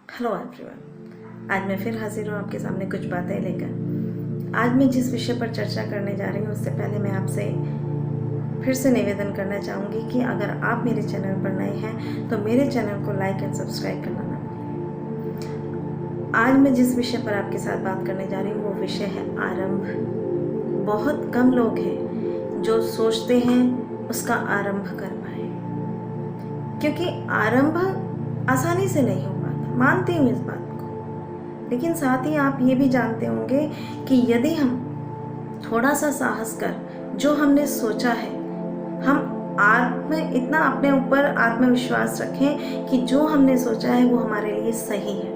Hello everyone, आज मैं फिर हाजिर हूँ आपके सामने कुछ बातें लेकर। आज मैं जिस विषय पर चर्चा करने जा रही हूँ उससे पहले मैं आपसे फिर से निवेदन करना चाहूँगी कि अगर आप मेरे चैनल पर नए हैं तो मेरे चैनल को लाइक एंड सब्सक्राइब करना ना भूलें। आज मैं जिस विषय पर आपके साथ बात करने जा रही हूँ वो विषय है आरंभ। बहुत कम लोग हैं जो सोचते हैं उसका आरंभ कर पाए, क्योंकि आरंभ आसानी से नहीं हो पाता, मानती हूँ इस बात को। लेकिन साथ ही आप ये भी जानते होंगे कि यदि हम थोड़ा सा साहस कर जो हमने सोचा है, हम इतना अपने ऊपर आत्मविश्वास रखें कि जो हमने सोचा है वो हमारे लिए सही है।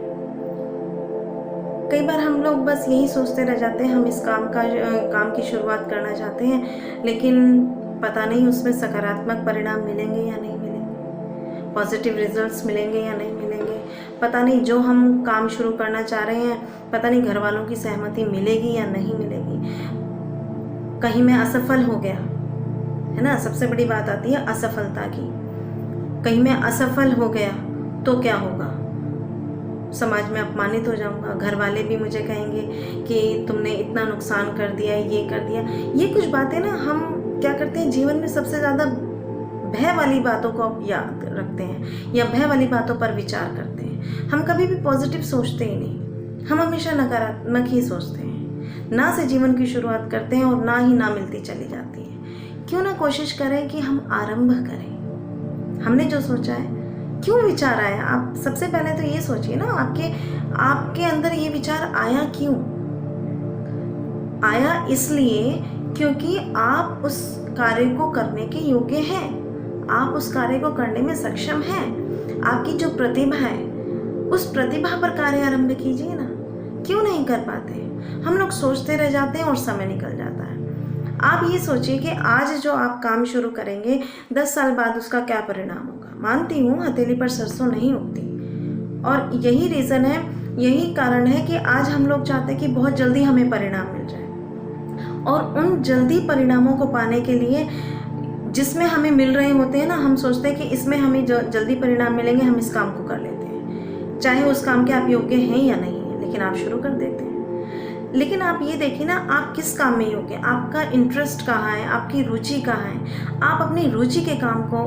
कई बार हम लोग बस यही सोचते रह जाते हैं, हम इस काम की शुरुआत करना चाहते हैं, लेकिन पता नहीं उसमें सकारात्मक परिणाम मिलेंगे या नहीं मिलेंगे, पॉजिटिव रिजल्ट्स मिलेंगे या नहीं मिलेंगे, पता नहीं जो हम काम शुरू करना चाह रहे हैं पता नहीं घर वालों की सहमति मिलेगी या नहीं मिलेगी, कहीं मैं असफल हो गया, है ना। सबसे बड़ी बात आती है असफलता की। कहीं मैं असफल हो गया तो क्या होगा, समाज में अपमानित हो जाऊंगा, घर वाले भी मुझे कहेंगे कि तुमने इतना नुकसान कर दिया, ये कर दिया। ये कुछ बातें ना हम क्या करते हैं, जीवन में सबसे ज़्यादा भय वाली बातों को याद रखते हैं या भय वाली बातों पर विचार करते हैं। हम कभी भी पॉजिटिव सोचते ही नहीं, हम हमेशा नकारात्मक ही सोचते हैं। ना से जीवन की शुरुआत करते हैं और ना ही ना मिलती चली जाती है। क्यों ना कोशिश करें कि हम आरंभ करें। हमने जो सोचा है, क्यों विचार आया, आप सबसे पहले तो ये सोचिए ना, आपके अंदर ये विचार आया क्यों आया? इसलिए क्योंकि आप उस कार्य को करने के योग्य हैं, आप उस कार्य को करने में सक्षम हैं। आपकी जो प्रतिभा है उस प्रतिभा पर कार्य आरंभ कीजिए ना। क्यों नहीं कर पाते? हम लोग सोचते रह जाते हैं और समय निकल जाता है। आप ये सोचिए कि आज जो आप काम शुरू करेंगे 10 साल बाद उसका क्या परिणाम होगा। मानती हूँ हथेली पर सरसों नहीं उगती, और यही रीज़न है, यही कारण है कि आज हम लोग चाहते हैं कि बहुत जल्दी हमें परिणाम मिल जाए, और उन जल्दी परिणामों को पाने के लिए जिसमें हमें मिल रहे होते हैं ना, हम सोचते हैं कि इसमें हमें जल्दी परिणाम मिलेंगे, हम इस काम को कर लेते हैं, चाहे उस काम के आप योग्य हैं या नहीं है, लेकिन आप शुरू कर देते हैं। लेकिन आप ये देखिए ना, आप किस काम में योग्य हैं, आपका इंटरेस्ट कहाँ है, आपकी रुचि कहाँ है। आप अपनी रुचि के काम को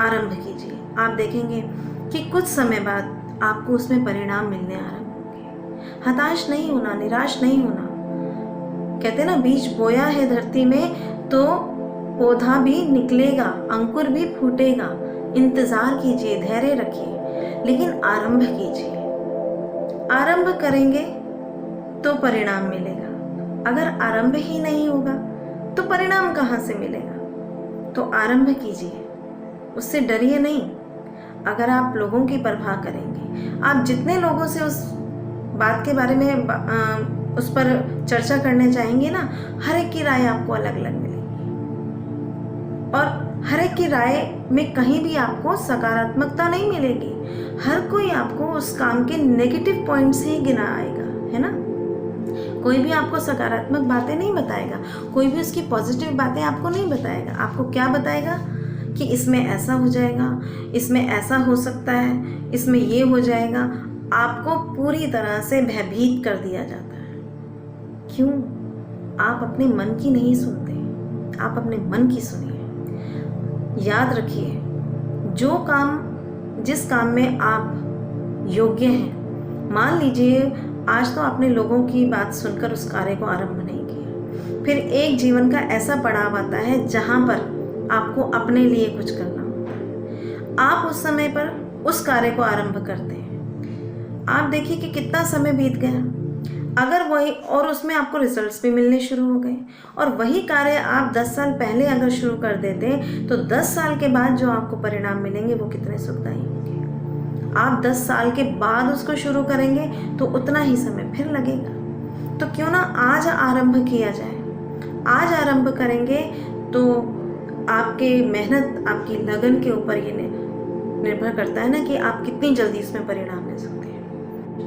आरंभ कीजिए, आप देखेंगे कि कुछ समय बाद आपको उसमें परिणाम मिलने आरंभ होंगे। हताश नहीं होना, निराश नहीं होना। कहते ना, बीज बोया है धरती में तो पौधा भी निकलेगा, अंकुर भी फूटेगा। इंतजार कीजिए, धैर्य रखिए, लेकिन आरंभ कीजिए। आरंभ करेंगे तो परिणाम मिलेगा। अगर आरंभ ही नहीं होगा तो परिणाम कहाँ से मिलेगा? तो आरंभ कीजिए, उससे डरिए नहीं। अगर आप लोगों की परवाह करेंगे, आप जितने लोगों से उस बात के बारे में उस पर चर्चा करने चाहेंगे ना, हर एक की राय आपको अलग अलग मिलेगी, और हर एक की राय में कहीं भी आपको सकारात्मकता नहीं मिलेगी। हर कोई आपको उस काम के नेगेटिव पॉइंट्स ही गिना आएगा, है ना। कोई भी आपको सकारात्मक बातें नहीं बताएगा, कोई भी उसकी पॉजिटिव बातें आपको नहीं बताएगा। आपको क्या बताएगा कि इसमें ऐसा हो जाएगा, इसमें ऐसा हो सकता है, इसमें ये हो जाएगा। आपको पूरी तरह से भयभीत कर दिया जाता है। क्यों? आप अपने मन की नहीं सुनते, आप अपने मन की सुनिए। याद रखिए, जिस काम में आप योग्य हैं, मान लीजिए आज तो आपने लोगों की बात सुनकर उस कार्य को आरंभ नहीं किया, फिर एक जीवन का ऐसा पड़ाव आता है जहां पर आपको अपने लिए कुछ करना होता है। आप उस समय पर उस कार्य को आरंभ करते हैं, आप देखिए कि कितना समय बीत गया। अगर वही, और उसमें आपको रिजल्ट्स भी मिलने शुरू हो गए, और वही कार्य आप 10 साल पहले अगर शुरू कर देते तो 10 साल के बाद जो आपको परिणाम मिलेंगे वो कितने सुखदायी होंगे। आप 10 साल के बाद उसको शुरू करेंगे तो उतना ही समय फिर लगेगा। तो क्यों ना आज आरंभ किया जाए। आज आरंभ करेंगे तो आपके मेहनत, आपकी लगन के ऊपर ये निर्भर करता है ना कि आप कितनी जल्दी इसमें परिणाम ले सकते हैं।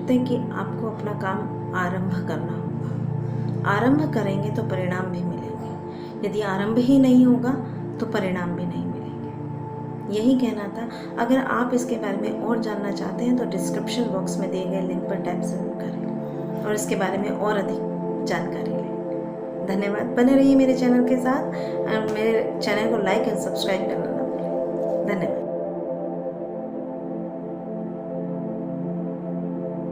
कि आपको अपना काम आरंभ करना होगा। आरंभ करेंगे तो परिणाम भी मिलेंगे, यदि आरंभ ही नहीं होगा तो परिणाम भी नहीं मिलेंगे। यही कहना था। अगर आप इसके बारे में और जानना चाहते हैं तो डिस्क्रिप्शन बॉक्स में दिए गए लिंक पर टैप जरूर करें और इसके बारे में और अधिक जानकारी लें। धन्यवाद। बने रहिए मेरे चैनल के साथ और मेरे चैनल को लाइक एंड सब्सक्राइब करना ना भूलें। धन्यवाद।